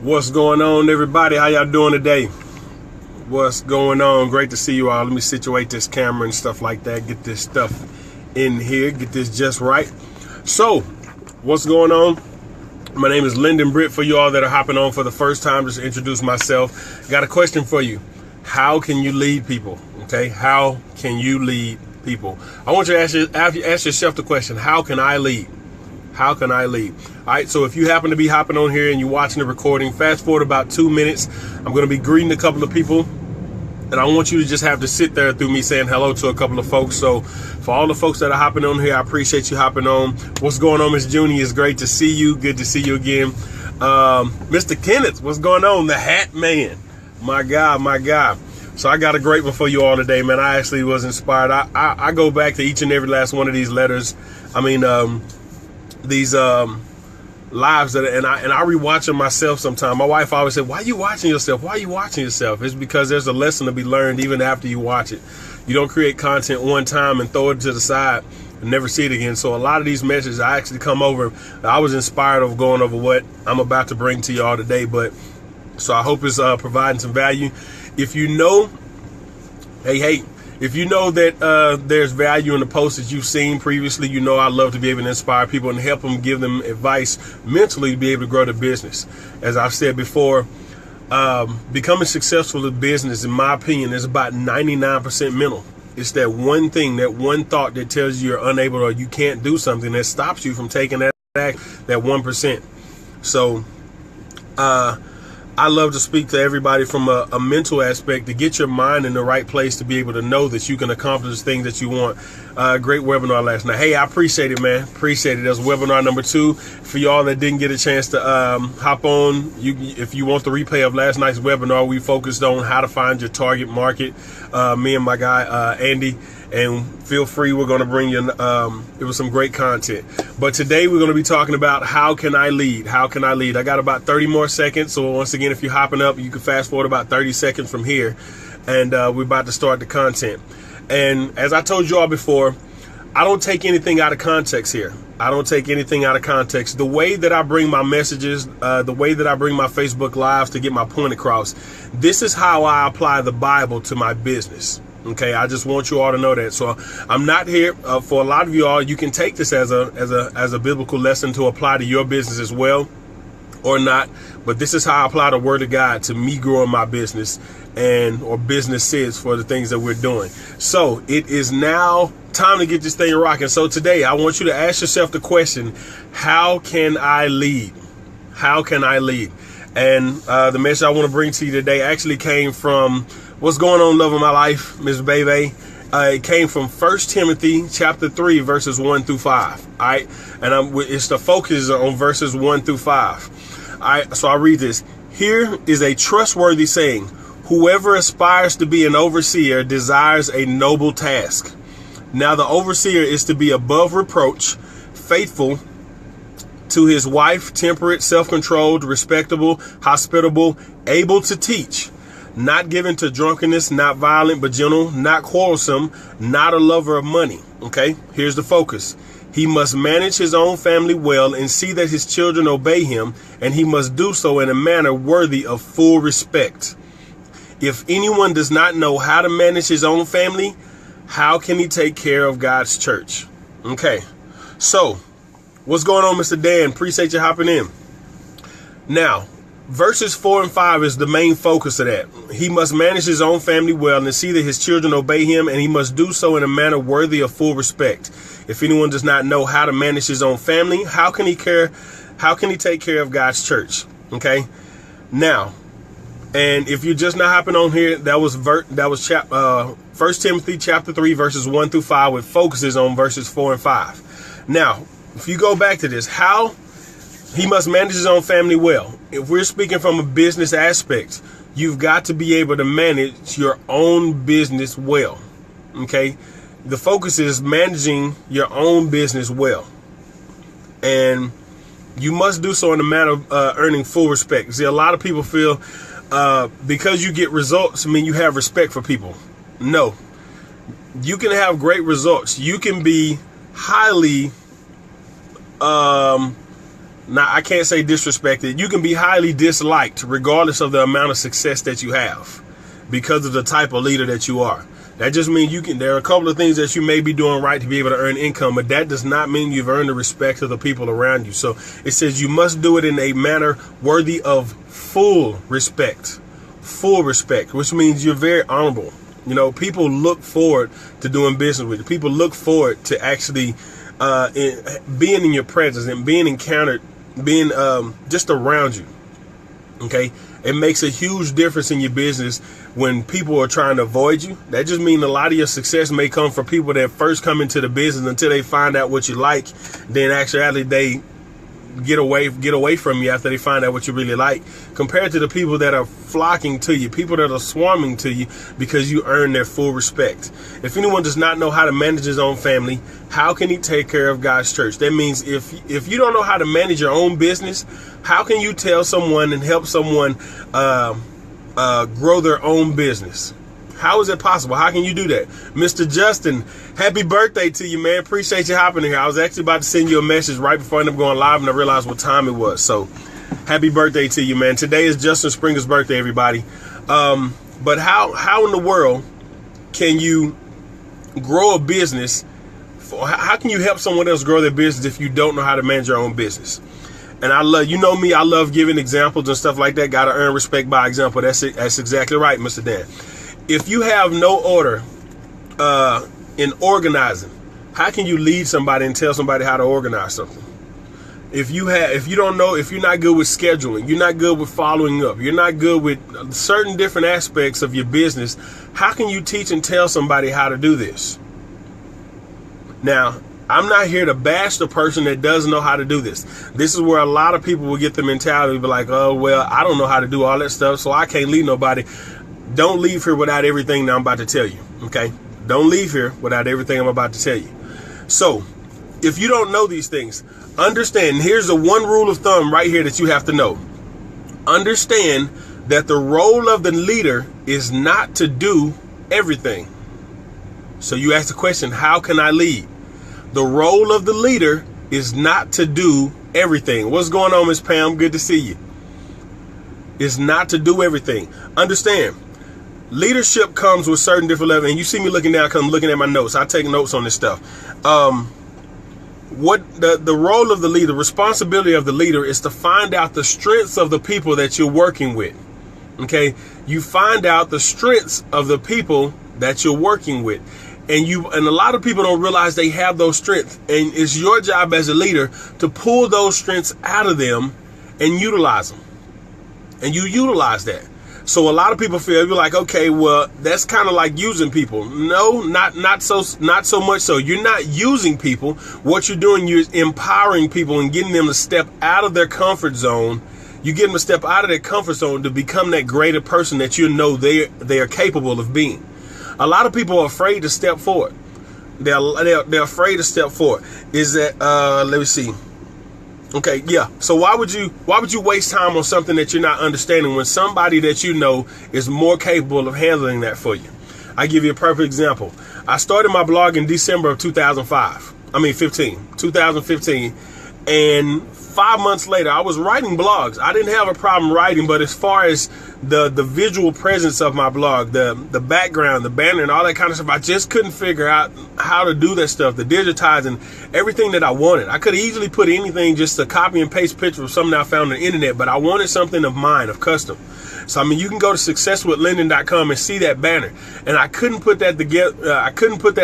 What's going on, everybody? How y'all doing today? What's going on? Great to see you all. Let me situate this camera and stuff like that. Get this stuff in here. Get this just right. So, what's going on? My name is Lyndon Britt. For you all that are hopping on for the first time, just to introduce myself. Got a question for you. How can you lead people? Okay, how can you lead people? I want you to ask yourself the question, how can I lead? How can I lead? All right, so if you happen to be hopping on here and you're watching the recording, fast forward about 2 minutes. I'm going to be greeting a couple of people, and I want you to just have to sit there through me saying hello to a couple of folks. So for all the folks that are hopping on here, I appreciate you hopping on. What's going on, Miss Junie? It's great to see you. Good to see you again. Mr. Kenneth, what's going on? The Hat Man. My God, my God. So I got a great one for you all today, man. I actually was inspired. I go back to each and every last one of these letters. I mean, these lives and I rewatch them myself sometimes. My wife always said, why are you watching yourself? Why are you watching yourself? It's because there's a lesson to be learned even after you watch it. You don't create content one time and throw it to the side and never see it again. So a lot of these messages I actually come over. I was inspired of going over what I'm about to bring to y'all today. But so I hope it's providing some value. If you know, if you know that there's value in the posts that you've seen previously, you know I love to be able to inspire people and help them, give them advice mentally to be able to grow their business. As I've said before, becoming successful in business, in my opinion, is about 99% mental. It's that one thing, that one thought that tells you you're unable or you can't do something that stops you from taking that 1%. So, I love to speak to everybody from a mental aspect to get your mind in the right place to be able to know that you can accomplish things that you want. Great webinar last night. Hey, I appreciate it, man. Appreciate it. That's webinar number 2. For y'all that didn't get a chance to hop on, if you want the replay of last night's webinar, we focused on how to find your target market. Me and my guy, Andy. And feel free, we're going to bring you, it was some great content. But today we're going to be talking about how can I lead? How can I lead? I got about 30 more seconds. So once again, if you're hopping up, you can fast forward about 30 seconds from here. And we're about to start the content. And as I told you all before, I don't take anything out of context here. I don't take anything out of context. The way that I bring my messages, the way that I bring my Facebook Lives to get my point across, this is how I apply the Bible to my business. Okay, I just want you all to know that. So I'm not here for a lot of you all. You can take this as a biblical lesson to apply to your business as well, or not. But this is how I apply the Word of God to me growing my business or businesses for the things that we're doing. So it is now time to get this thing rocking. So today I want you to ask yourself the question: how can I lead? How can I lead? And the message I want to bring to you today actually came from what's going on, love of my life, Miss Bebe. It came from 1 Timothy chapter 3, verses 1 through 5. All right. And it's the focus on verses 1 through 5. All right. So I read this. Here is a trustworthy saying. Whoever aspires to be an overseer desires a noble task. Now the overseer is to be above reproach, faithful to his wife, temperate, self-controlled, respectable, hospitable, able to teach, not given to drunkenness, not violent, but gentle, not quarrelsome, not a lover of money. Okay, here's the focus. He must manage his own family well and see that his children obey him, and he must do so in a manner worthy of full respect. If anyone does not know how to manage his own family, how can he take care of God's church? Okay, so what's going on, Mr. Dan? Appreciate you hopping in. Now, verses 4 and 5 is the main focus of that. He must manage his own family well and see that his children obey him, and he must do so in a manner worthy of full respect. If anyone does not know how to manage his own family, how can he take care of God's church? Okay. Now, and if you're just not hopping on here, that was 1 Timothy chapter 3, verses 1 through 5, with focuses on verses 4 and 5. Now, if you go back to this, how he must manage his own family well. If we're speaking from a business aspect, you've got to be able to manage your own business well. Okay. The focus is managing your own business well. And you must do so in a manner of earning full respect. See, a lot of people feel because you get results, I mean, you have respect for people. No, you can have great results. You can be highly Now, I can't say disrespected. You can be highly disliked regardless of the amount of success that you have because of the type of leader that you are. That just means there are a couple of things that you may be doing right to be able to earn income, but that does not mean you've earned the respect of the people around you. So it says you must do it in a manner worthy of full respect, which means you're very honorable. You know, people look forward to doing business with you. People look forward to actually being in your presence and being encountered, being just around you. Okay, it makes a huge difference in your business when people are trying to avoid you. That just means a lot of your success may come from people that first come into the business until they find out what you like. Then actually they get away from you after they find out what you really like, compared to the people that are flocking to you, people that are swarming to you because you earn their full respect. If anyone does not know how to manage his own family, how can he take care of God's church? That means if you don't know how to manage your own business, how can you tell someone and help someone grow their own business? How is it possible? How can you do that? Mr. Justin, happy birthday to you, man. Appreciate you hopping in here. I was actually about to send you a message right before I ended up going live, and I realized what time it was. So happy birthday to you, man. Today is Justin Springer's birthday, everybody. But how in the world can you grow a business? How can you help someone else grow their business if you don't know how to manage your own business? And I love giving examples and stuff like that. Got to earn respect by example. That's exactly right, Mr. Dan. If you have no order in organizing, how can you lead somebody and tell somebody how to organize something? If you're not good with scheduling, you're not good with following up, you're not good with certain different aspects of your business, how can you teach and tell somebody how to do this? Now, I'm not here to bash the person that doesn't know how to do this. This is where a lot of people will get the mentality, be like, oh, well, I don't know how to do all that stuff, so I can't lead nobody. Don't leave here without everything that I'm about to tell you, okay? Don't leave here without everything I'm about to tell you. So, if you don't know these things, understand, here's the one rule of thumb right here that you have to know. Understand that the role of the leader is not to do everything. So you ask the question, how can I lead? The role of the leader is not to do everything. What's going on, Miss Pam? Good to see you. It's not to do everything. Understand, leadership comes with certain different levels. And you see me looking down because I'm looking at my notes. I take notes on this stuff. What the role of the leader, responsibility of the leader is to find out the strengths of the people that you're working with. Okay, you find out the strengths of the people that you're working with. And a lot of people don't realize they have those strengths. And it's your job as a leader to pull those strengths out of them and utilize them. And you utilize that. So a lot of people feel, you're like, okay, well, that's kind of like using people. No, not so much so. You're not using people. What you're doing, you're empowering people and getting them to step out of their comfort zone. You get them to step out of their comfort zone to become that greater person that you know they are capable of being. A lot of people are afraid to step forward. They're afraid to step forward. Is that let me see. Okay, yeah. So why would you waste time on something that you're not understanding when somebody that you know is more capable of handling that for you? I give you a perfect example. I started my blog in December of 2015, and 5 months later, I was writing blogs. I didn't have a problem writing, but as far as the visual presence of my blog, the background, the banner, and all that kind of stuff, I just couldn't figure out how to do that stuff, the digitizing, everything that I wanted. I could easily put anything, just a copy and paste picture of something I found on the internet, but I wanted something of mine, of custom. So, I mean, you can go to successwithlendon.com and see that banner. And I couldn't put that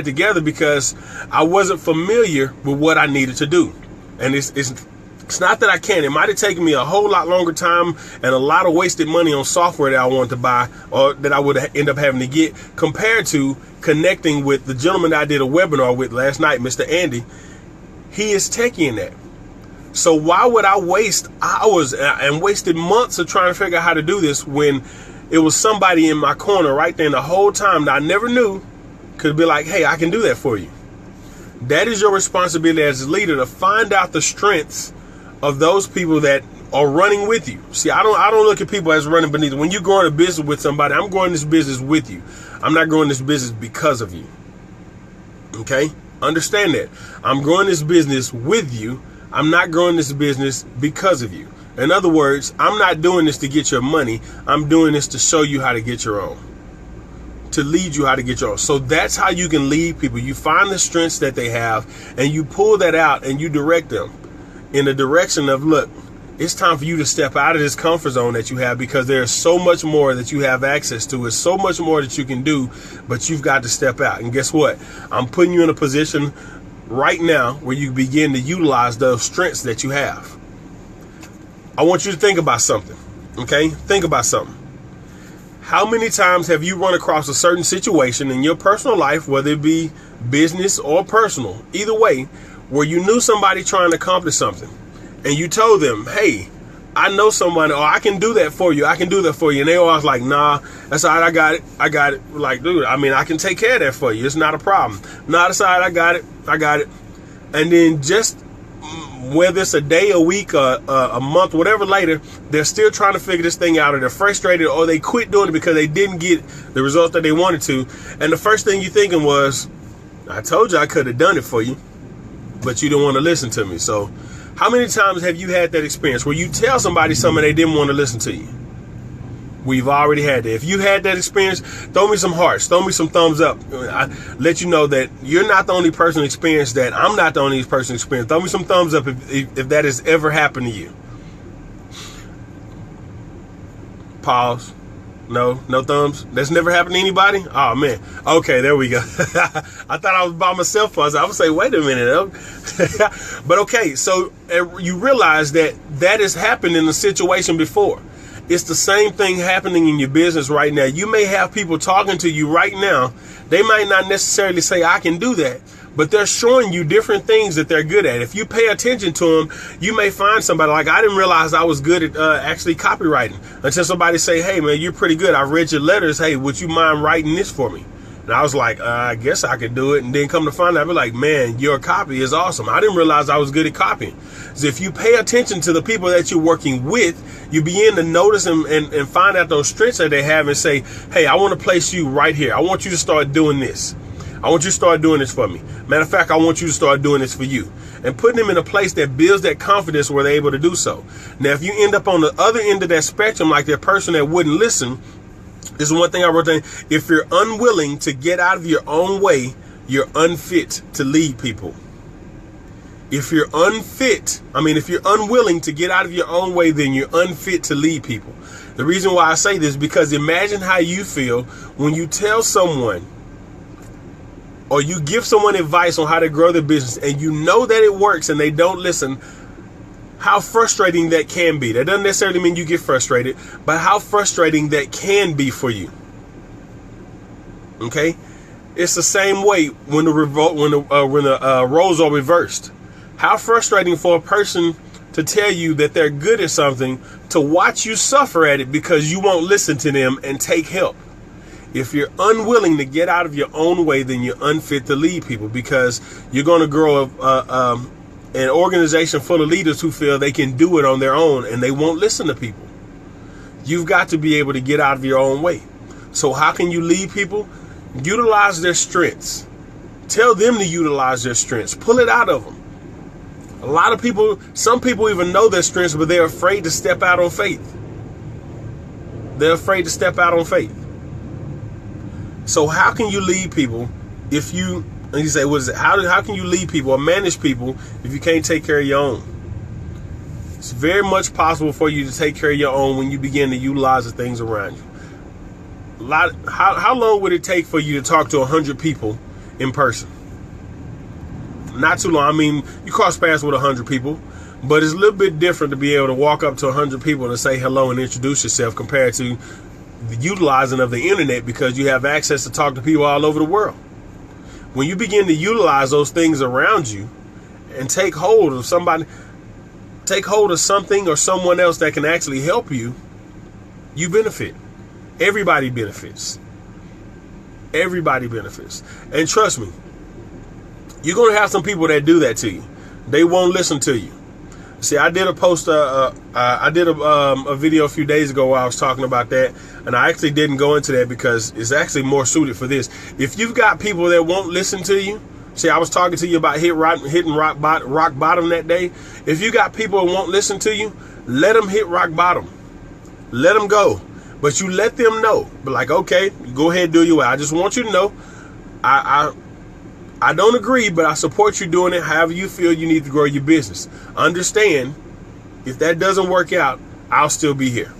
together because I wasn't familiar with what I needed to do. And it's not that I can't. It might have taken me a whole lot longer time and a lot of wasted money on software that I wanted to buy or that I would end up having to get, compared to connecting with the gentleman that I did a webinar with last night, Mr. Andy. He is techie in that. So why would I waste hours and wasted months of trying to figure out how to do this when it was somebody in my corner right there the whole time that I never knew could be like, hey, I can do that for you. That is your responsibility as a leader, to find out the strengths of those people that are running with you. See, I don't look at people as running beneath. When you're growing a business with somebody, I'm growing this business with you. I'm not growing this business because of you. Okay? Understand that. I'm growing this business with you, I'm not growing this business because of you. In other words, I'm not doing this to get your money. I'm doing this to show you how to get your own, to lead you how to get your own. So that's how you can lead people. You find the strengths that they have and you pull that out and you direct them in the direction of, look, it's time for you to step out of this comfort zone that you have, because there's so much more that you have access to. It's so much more that you can do, but you've got to step out. And guess what? I'm putting you in a position right now where you begin to utilize those strengths that you have. I want you to think about something, okay? Think about something. How many times have you run across a certain situation in your personal life, whether it be business or personal, either way, where you knew somebody trying to accomplish something and you told them, hey, I know somebody, or I can do that for you. I can do that for you. And they always like, nah, that's all right. I got it. I got it. Like, dude, I mean, I can take care of that for you. It's not a problem. Nah, that's all right. I got it. I got it. And then just whether it's a day, a week, a month, whatever later, they're still trying to figure this thing out, or they're frustrated, or they quit doing it because they didn't get the results that they wanted to. And the first thing you're thinking was, I told you I could have done it for you, but you didn't want to listen to me. So how many times have you had that experience where you tell somebody something they didn't want to listen to you? We've already had that. If you had that experience, throw me some hearts, throw me some thumbs up. I let you know that you're not the only person experienced that. I'm not the only person experienced. Throw me some thumbs up if that has ever happened to you. Pause. No thumbs. That's never happened to anybody? Oh, man. Okay, there we go. I thought I was by myself. I would say, wait a minute. But okay, so you realize that has happened in a situation before. It's the same thing happening in your business right now. You may have people talking to you right now. They might not necessarily say, I can do that, but they're showing you different things that they're good at. If you pay attention to them, you may find somebody like, I didn't realize I was good at actually copywriting, until somebody say, hey, man, you're pretty good. I read your letters. Hey, would you mind writing this for me? And I was like, I guess I could do it. And then come to find out, I'd be like, man, your copy is awesome. I didn't realize I was good at copying. So if you pay attention to the people that you're working with, you begin to notice them and find out those strengths that they have and say, hey, I want to place you right here. I want you to start doing this. I want you to start doing this for me. Matter of fact, I want you to start doing this for you. And putting them in a place that builds that confidence where they're able to do so. Now, if you end up on the other end of that spectrum, like that person that wouldn't listen, this is one thing I wrote down. If you're unwilling to get out of your own way, you're unfit to lead people. If you're unwilling to get out of your own way, then you're unfit to lead people. The reason why I say this is because imagine how you feel when you tell someone or you give someone advice on how to grow their business and you know that it works and they don't listen. How frustrating that can be. That doesn't necessarily mean you get frustrated, but how frustrating that can be for you. Okay, it's the same way when the roles are reversed. How frustrating for a person to tell you that they're good at something, to watch you suffer at it because you won't listen to them and take help. If you're unwilling to get out of your own way, then you're unfit to lead people, because you're going to grow an organization full of leaders who feel they can do it on their own and they won't listen to people. You've got to be able to get out of your own way. So how can you lead people? Utilize their strengths. Tell them to utilize their strengths. Pull it out of them. A lot of people, some people even know their strengths, but they're afraid to step out on faith. They're afraid to step out on faith. So how can you lead people if you, and you say, what is it? How can you lead people or manage people if you can't take care of your own? It's very much possible for you to take care of your own when you begin to utilize the things around you. How long would it take for you to talk to 100 people in person? Not too long. I mean, you cross paths with 100 people, but it's a little bit different to be able to walk up to 100 people and say hello and introduce yourself compared to the utilizing of the internet, because you have access to talk to people all over the world. When you begin to utilize those things around you and take hold of something or someone else that can actually help you, you benefit. Everybody benefits. Everybody benefits. And trust me, you're going to have some people that do that to you. They won't listen to you. See, I did a post, I did a video a few days ago where I was talking about that, and I actually didn't go into that because it's actually more suited for this. If you've got people that won't listen to you, See, I was talking to you about hitting rock bottom that day. If you got people who won't listen to you, let them hit rock bottom. Let them go. But you let them know. But like, okay, go ahead, do your way. I just want you to know, I don't agree, but I support you doing it however you feel you need to grow your business. Understand, if that doesn't work out, I'll still be here.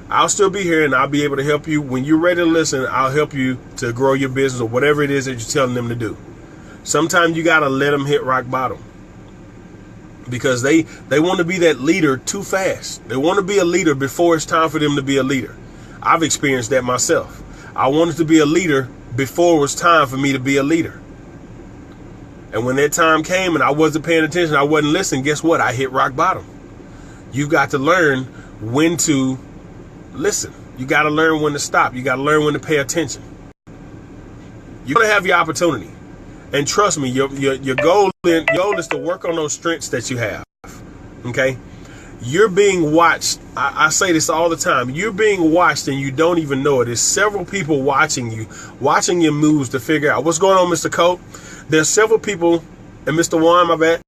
I'll still be here, and I'll be able to help you. When you're ready to listen, I'll help you to grow your business or whatever it is that you're telling them to do. Sometimes you got to let them hit rock bottom, because they want to be that leader too fast. They want to be a leader before it's time for them to be a leader. I've experienced that myself. I wanted to be a leader before it was time for me to be a leader. And when that time came and I wasn't paying attention, I wasn't listening, guess what? I hit rock bottom. You've got to learn when to listen. You got to learn when to stop. You got to learn when to pay attention. You're going to have your opportunity. And trust me, your goal is to work on those strengths that you have. Okay? You're being watched. I say this all the time. You're being watched and you don't even know it. There's several people watching you, watching your moves to figure out what's going on, Mr. Cope. There's several people, and Mr. Juan, my bad.